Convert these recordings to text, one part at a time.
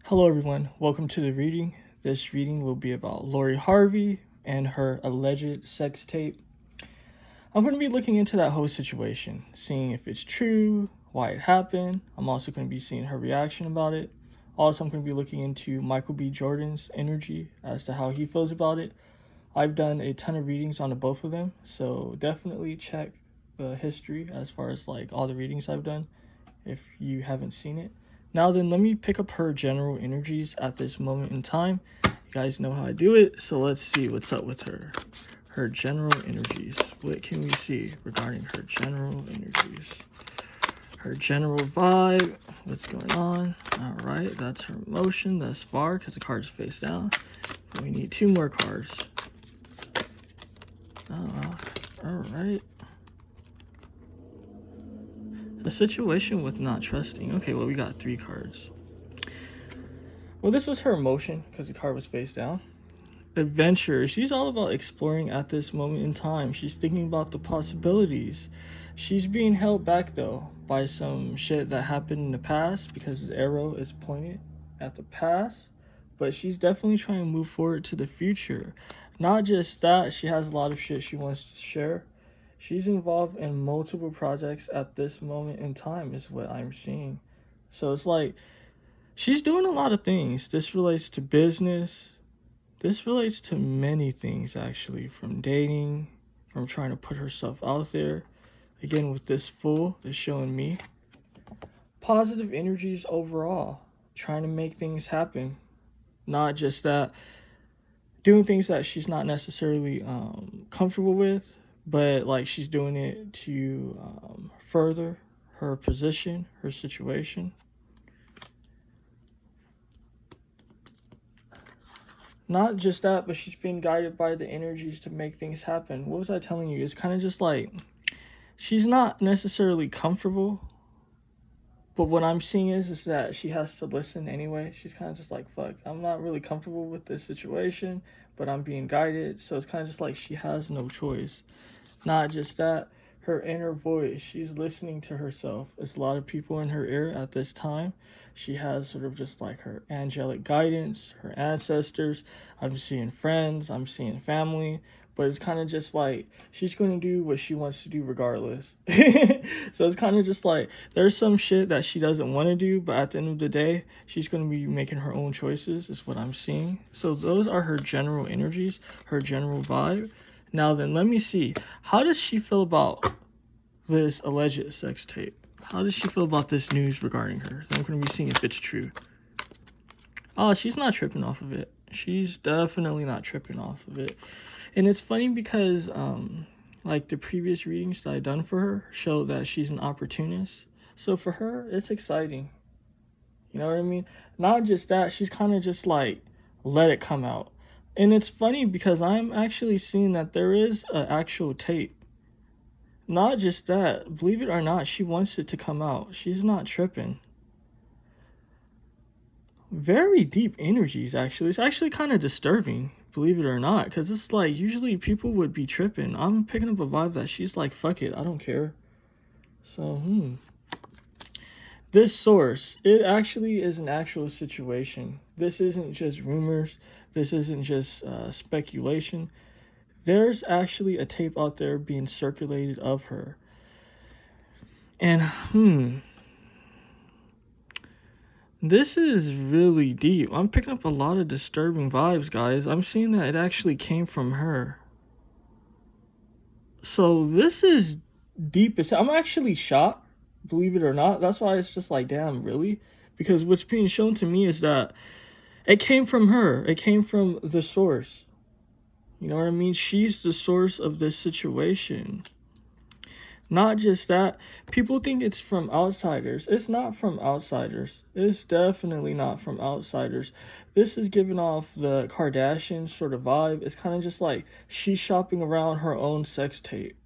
Hello everyone, welcome to the reading. This reading will be about Lori Harvey and her alleged sex tape. I'm going to be looking into that whole situation, seeing if it's true, why it happened. I'm also going to be seeing her reaction about it. Also, I'm going to be looking into Michael B. Jordan's energy as to how he feels about it. I've done a ton of readings on the both of them, so definitely check the history as far as like all the readings I've done if you haven't seen it. Now then, let me pick up her general energies at this moment in time. You guys know how I do it, so let's see what's up with her. Her general energies. What can we see regarding her general energies? Her general vibe. What's going on? All right, that's her emotion thus far because the card's face down. We need two more cards. All right. The situation with not trusting. Okay, well, we got three cards. Well, this was her emotion because the card was face down. Adventure. She's all about exploring at this moment in time. She's thinking about the possibilities. She's being held back, though, by some shit that happened in the past because the arrow is pointed at the past. But she's definitely trying to move forward to the future. Not just that, she has a lot of shit she wants to share. She's involved in multiple projects at this moment in time is what I'm seeing. So it's like she's doing a lot of things. This relates to business. This relates to many things, actually, from dating, from trying to put herself out there. Again, with this Fool, is showing me positive energies overall, trying to make things happen. Not just that, doing things that she's not necessarily comfortable with, but like she's doing it to further her position, her situation. Not just that, but she's being guided by the energies to make things happen. What was I telling you? It's kind of just like she's not necessarily comfortable, but what I'm seeing is that she has to listen anyway. She's kind of just like, fuck, I'm not really comfortable with this situation, but I'm being guided. So it's kind of just like she has no choice. Not just that, her inner voice, she's listening to herself. There's a lot of people in her ear at this time. She has sort of just like her angelic guidance, her ancestors. I'm seeing friends, I'm seeing family, but it's kind of just like she's going to do what she wants to do regardless. So it's kind of just like there's some shit that she doesn't want to do, but at the end of the day, she's going to be making her own choices is what I'm seeing. So those are her general energies, her general vibe. Now then, let me see. How does she feel about this alleged sex tape? How does she feel about this news regarding her? I'm going to be seeing if it's true. Oh, she's not tripping off of it. She's definitely not tripping off of it. And it's funny because, like, the previous readings that I've done for her show that she's an opportunist. So for her, it's exciting. You know what I mean? Not just that, she's kind of just like, let it come out. And it's funny because I'm actually seeing that there is an actual tape. Not just that, believe it or not, she wants it to come out. She's not tripping. Very deep energies, actually. It's actually kind of disturbing, believe it or not, because it's like usually people would be tripping. I'm picking up a vibe that she's like, fuck it, I don't care. So, This source, it actually is an actual situation. This isn't just rumors. This isn't just speculation. There's actually a tape out there being circulated of her. And, this is really deep. I'm picking up a lot of disturbing vibes, guys. I'm seeing that it actually came from her. So this is deep. I'm actually shocked, believe it or not. That's why it's just like, damn, really? Because what's being shown to me is that it came from her. It came from the source. You know what I mean? She's the source of this situation. Not just that, people think it's from outsiders. It's not from outsiders. It's definitely not from outsiders. This is giving off the Kardashian sort of vibe. It's kind of just like she's shopping around her own sex tape.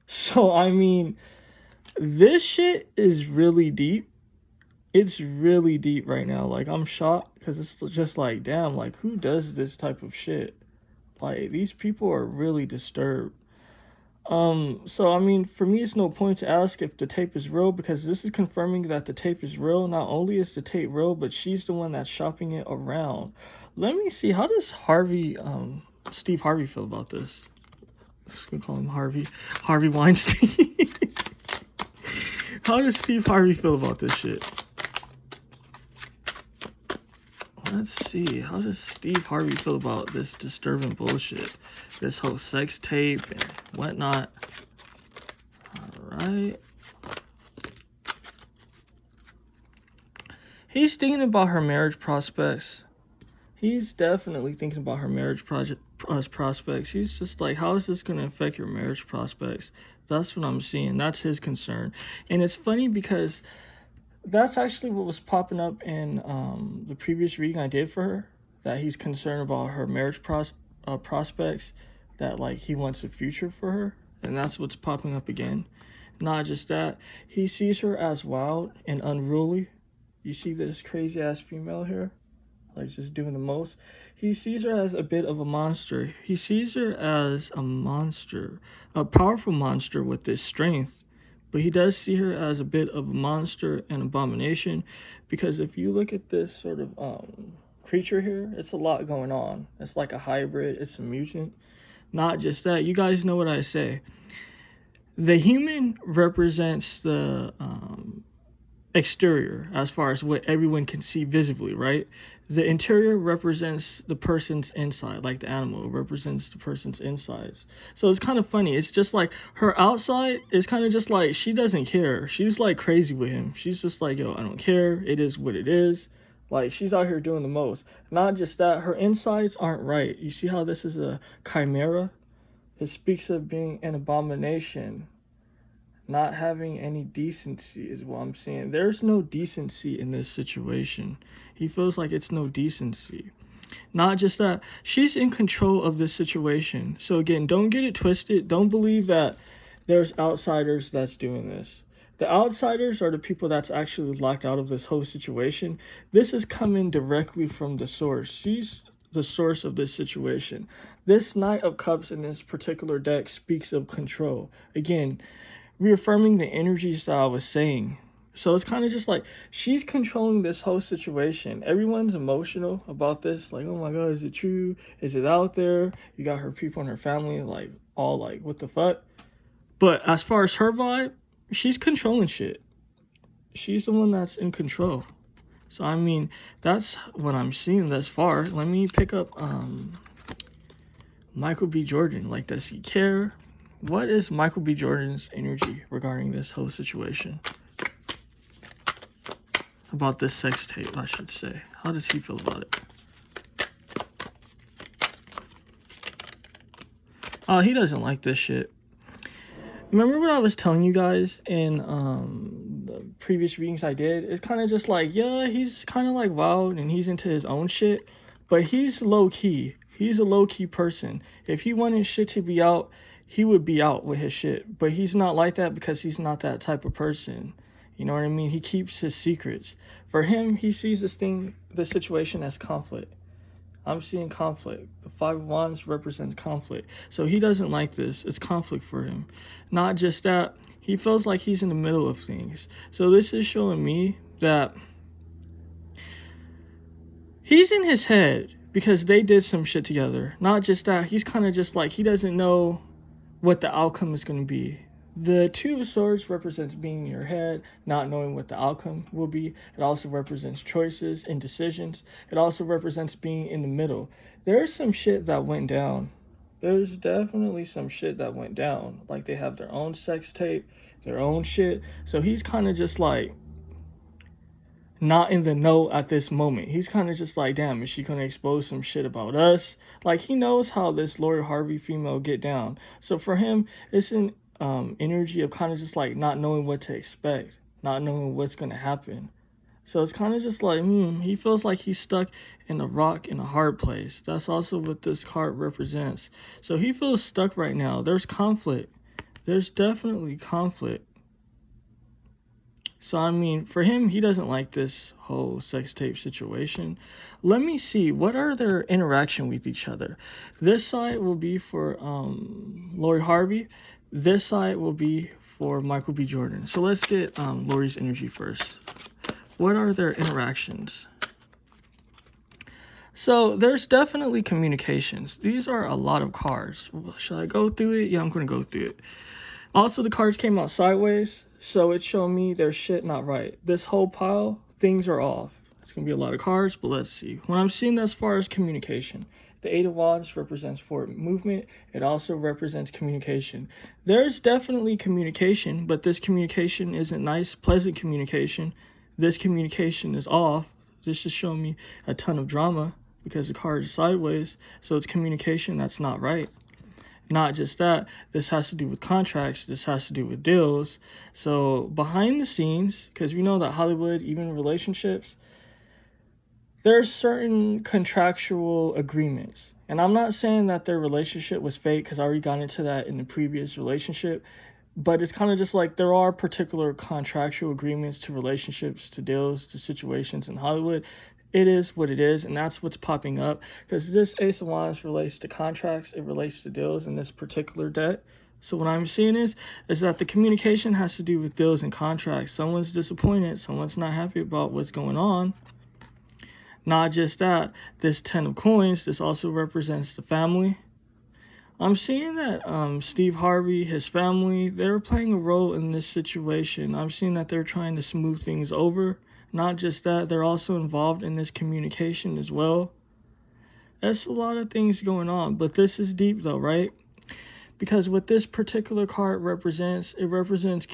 So, I mean, this shit is really deep. It's really deep right now. Like, I'm shocked because it's just like, damn, like, who does this type of shit? Like, these people are really disturbed. So I mean, for me, it's no point to ask if the tape is real, because this is confirming that the tape is real. Not only is the tape real, but she's the one that's shopping it around. Let me see, how does Steve Harvey feel about this? I'm just gonna call him Harvey Weinstein. How does Steve Harvey feel about this shit? Let's see. How does Steve Harvey feel about this disturbing bullshit? This whole sex tape and whatnot. Alright. He's thinking about her marriage prospects. He's definitely thinking about her marriage prospects. He's just like, how is this going to affect your marriage prospects? That's what I'm seeing. That's his concern. And it's funny because that's actually what was popping up in the previous reading I did for her, that he's concerned about her marriage prospects, that like he wants a future for her, and that's what's popping up again. Not just that, he sees her as wild and unruly. You see this crazy ass female here, like just doing the most. He sees her as a bit of a monster. He sees her as a monster, a powerful monster with this strength. But he does see her as a bit of a monster and abomination, because if you look at this sort of creature here, it's a lot going on. It's like a hybrid. It's a mutant. Not just that. You guys know what I say. The human represents the exterior, as far as what everyone can see visibly, right? The interior represents the person's inside, like the animal represents the person's insides. So it's kind of funny. It's just like her outside is kind of just like, she doesn't care. She's like crazy with him. She's just like, yo, I don't care. It is what it is. Like, she's out here doing the most. Not just that, her insides aren't right. You see how this is a chimera? It speaks of being an abomination. Not having any decency is what I'm saying. There's no decency in this situation. He feels like it's no decency. Not just that, she's in control of this situation. So again, don't get it twisted. Don't believe that there's outsiders that's doing this. The outsiders are the people that's actually locked out of this whole situation. This is coming directly from the source. She's the source of this situation. This Knight of Cups in this particular deck speaks of control. Again, reaffirming the energies that I was saying. So it's kind of just like she's controlling this whole situation. Everyone's emotional about this. Like, oh my God, is it true? Is it out there? You got her people and her family like all like, what the fuck? But as far as her vibe, she's controlling shit. She's the one that's in control. So I mean, that's what I'm seeing thus far. Let me pick up Michael B. Jordan. Like, does he care? What is Michael B. Jordan's energy regarding this whole situation? About this sex tape, I should say. How does he feel about it? Oh, he doesn't like this shit. Remember what I was telling you guys in the previous readings I did? It's kind of just like, yeah, he's kind of like wild and he's into his own shit, but he's low-key. He's a low-key person. If he wanted shit to be out, he would be out with his shit. But he's not like that because he's not that type of person. You know what I mean? He keeps his secrets. For him, he sees this situation as conflict. I'm seeing conflict. The Five of Wands represents conflict. So he doesn't like this. It's conflict for him. Not just that, he feels like he's in the middle of things. So this is showing me that he's in his head because they did some shit together. Not just that, he's kind of just like, he doesn't know what the outcome is going to be. The Two of Swords represents being in your head, not knowing what the outcome will be. It also represents choices and decisions. It also represents being in the middle. There's some shit that went down. There's definitely some shit that went down. Like, they have their own sex tape, their own shit. So he's kind of just like not in the know at this moment. He's kind of just like, damn, is she going to expose some shit about us? Like, he knows how this Lori Harvey female get down. So for him, it's an energy of kind of just like not knowing what to expect, not knowing what's going to happen. So it's kind of just like, he feels like he's stuck in a rock in a hard place. That's also what this card represents. So he feels stuck right now. There's conflict. There's definitely conflict. So I mean, for him, he doesn't like this whole sex tape situation. Let me see, what are their interaction with each other? This side will be for Lori Harvey. This side will be for Michael B. Jordan. So let's get Lori's energy first. What are their interactions? So there's definitely communications. These are a lot of cards. Should I go through it? Yeah, I'm going to go through it. Also, the cards came out sideways, so it's showing me there's shit not right. This whole pile, things are off. It's going to be a lot of cards, but let's see. When I'm seeing as far as communication, the Eight of Wands represents forward movement. It also represents communication. There's definitely communication, but this communication isn't nice, pleasant communication. This communication is off. This is showing me a ton of drama because the card is sideways, so it's communication that's not right. Not just that, this has to do with contracts, this has to do with deals. So behind the scenes, because we know that Hollywood, even relationships, there's certain contractual agreements. And I'm not saying that their relationship was fake, because I already got into that in the previous relationship. But it's kind of just like there are particular contractual agreements to relationships, to deals, to situations in Hollywood. It is what it is, and that's what's popping up. Because this Ace of Wands relates to contracts, it relates to deals in this particular deck. So what I'm seeing is that the communication has to do with deals and contracts. Someone's disappointed, someone's not happy about what's going on. Not just that, this 10 of coins, this also represents the family. I'm seeing that Steve Harvey, his family, they're playing a role in this situation. I'm seeing that they're trying to smooth things over. Not just that, they're also involved in this communication as well. That's a lot of things going on, but this is deep though, right? Because what this particular card represents, it represents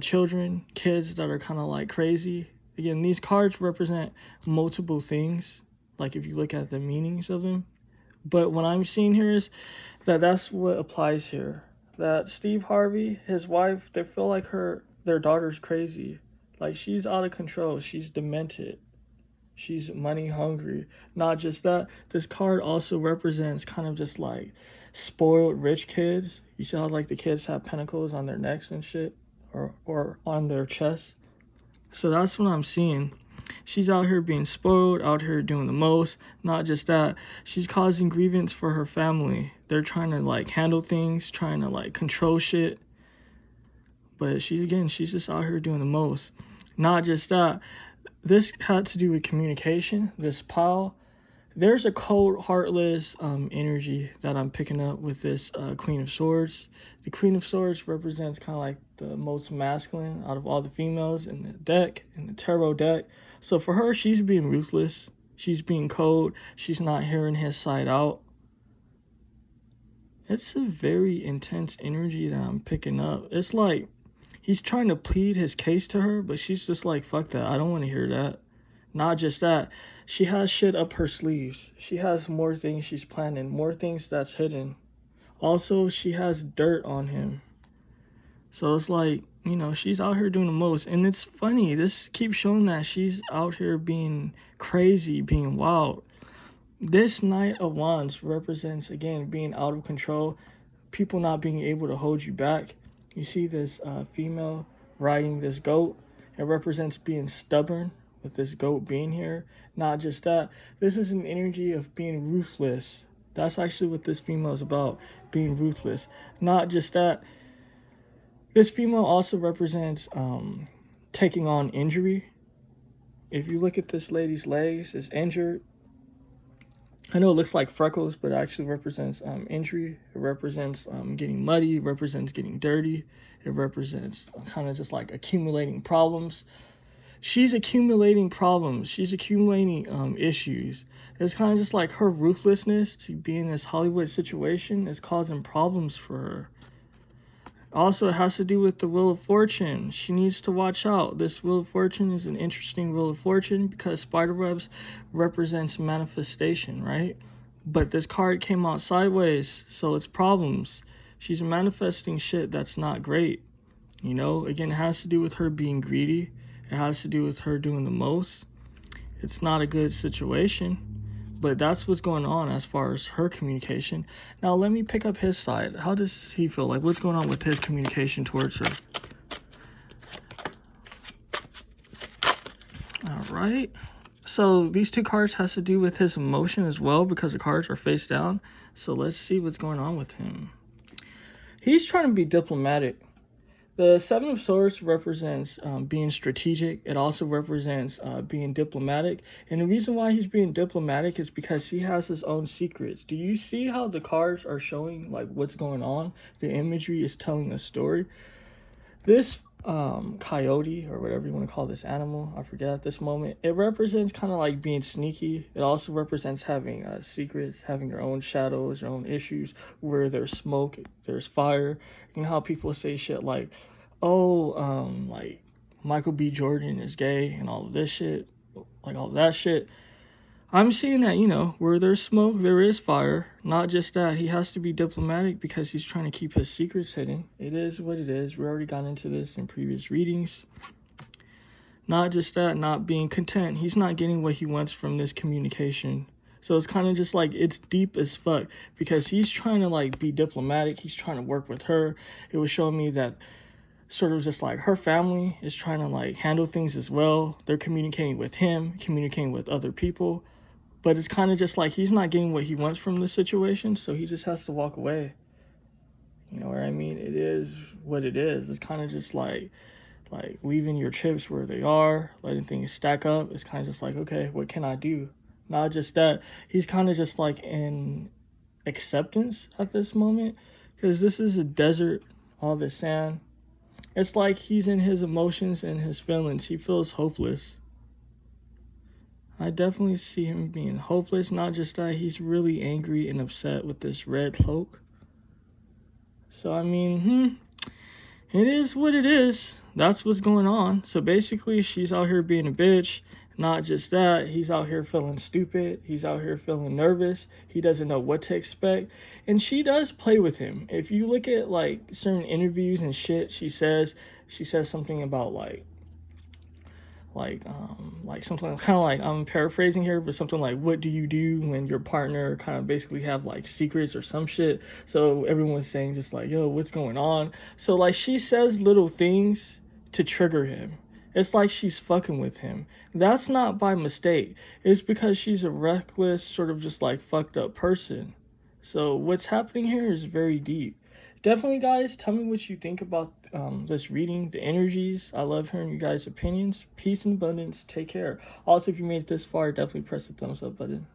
children, kids that are kind of like crazy. Again, these cards represent multiple things, like if you look at the meanings of them. But what I'm seeing here is that that's what applies here. That Steve Harvey, his wife, they feel like their daughter's crazy. Like, she's out of control. She's demented. She's money hungry. Not just that, this card also represents kind of just like spoiled rich kids. You see how like the kids have pentacles on their necks and shit, or on their chests. So that's what I'm seeing. She's out here being spoiled, out here doing the most. Not just that, she's causing grievance for her family. They're trying to like handle things, trying to like control shit. But she's just out here doing the most. Not just that, this had to do with communication, this pile. There's a cold, heartless energy that I'm picking up with this Queen of Swords. The Queen of Swords represents kind of like the most masculine out of all the females in the deck, in the tarot deck. So for her, she's being ruthless. She's being cold. She's not hearing his side out. It's a very intense energy that I'm picking up. It's like he's trying to plead his case to her, but she's just like, fuck that. I don't want to hear that. Not just that, she has shit up her sleeves. She has more things she's planning, more things that's hidden. Also, she has dirt on him. So it's like, you know, she's out here doing the most. And it's funny, this keeps showing that she's out here being crazy, being wild. This Knight of Wands represents, again, being out of control, people not being able to hold you back. You see this female riding this goat. It represents being stubborn with this goat being here. Not just that, this is an energy of being ruthless. That's actually what this female is about, being ruthless. Not just that, this female also represents taking on injury. If you look at this lady's legs, it's injured. I know it looks like freckles, but it actually represents injury. It represents getting muddy. It represents getting dirty. It represents kind of just like accumulating problems. She's accumulating problems. She's accumulating issues. It's kind of just like her ruthlessness to be in this Hollywood situation is causing problems for her. Also, it has to do with the Wheel of Fortune. She needs to watch out. This Wheel of Fortune is an interesting Wheel of Fortune because spiderwebs represents manifestation, right? But this card came out sideways, so it's problems. She's manifesting shit that's not great. You know, again, it has to do with her being greedy. It has to do with her doing the most. It's not a good situation. But that's what's going on as far as her communication. Now, let me pick up his side. How does he feel? Like, what's going on with his communication towards her? All right. So, these two cards has to do with his emotion as well because the cards are face down. So, let's see what's going on with him. He's trying to be diplomatic. The Seven of Swords represents being strategic. It also represents being diplomatic. And the reason why he's being diplomatic is because he has his own secrets. Do you see how the cards are showing like what's going on? The imagery is telling a story. This coyote, or whatever you want to call this animal, I forget at this moment, it represents kind of like being sneaky. It also represents having secrets, having your own shadows, your own issues. Where there's smoke, there's fire. You know how people say shit like, oh, like Michael B. Jordan is gay and all of this shit, like all that shit. I'm seeing that, you know, where there's smoke, there is fire. Not just that, he has to be diplomatic because he's trying to keep his secrets hidden. It is what it is. We already got into this in previous readings. Not just that, not being content. He's not getting what he wants from this communication. So it's kind of just like, it's deep as fuck because he's trying to like be diplomatic. He's trying to work with her. It was showing me that sort of just like her family is trying to like handle things as well. They're communicating with him, communicating with other people. But it's kind of just like he's not getting what he wants from the situation, so he just has to walk away. You know what I mean? It is what it is. It's kind of just like leaving your chips where they are, letting things stack up. It's kind of just like, okay, what can I do? Not just that. He's kind of just like in acceptance at this moment because this is a desert, all this sand. It's like he's in his emotions and his feelings. He feels hopeless. I definitely see him being hopeless. Not just that, he's really angry and upset with this red cloak. So, I mean, it is what it is. That's what's going on. So, basically, she's out here being a bitch. Not just that, he's out here feeling stupid. He's out here feeling nervous. He doesn't know what to expect. And she does play with him. If you look at, like, certain interviews and shit, she says something about, like something kind of like, I'm paraphrasing here, but something like, what do you do when your partner kind of basically have like secrets or some shit? So everyone's saying just like, yo, what's going on? So like she says little things to trigger him. It's like she's fucking with him. That's not by mistake. It's because she's a reckless, sort of just like fucked up person. So what's happening here is very deep. Definitely, guys, tell me what you think about this reading, the energies. I love hearing you guys' opinions. Peace and abundance. Take care. Also, if you made it this far, definitely press the thumbs up button.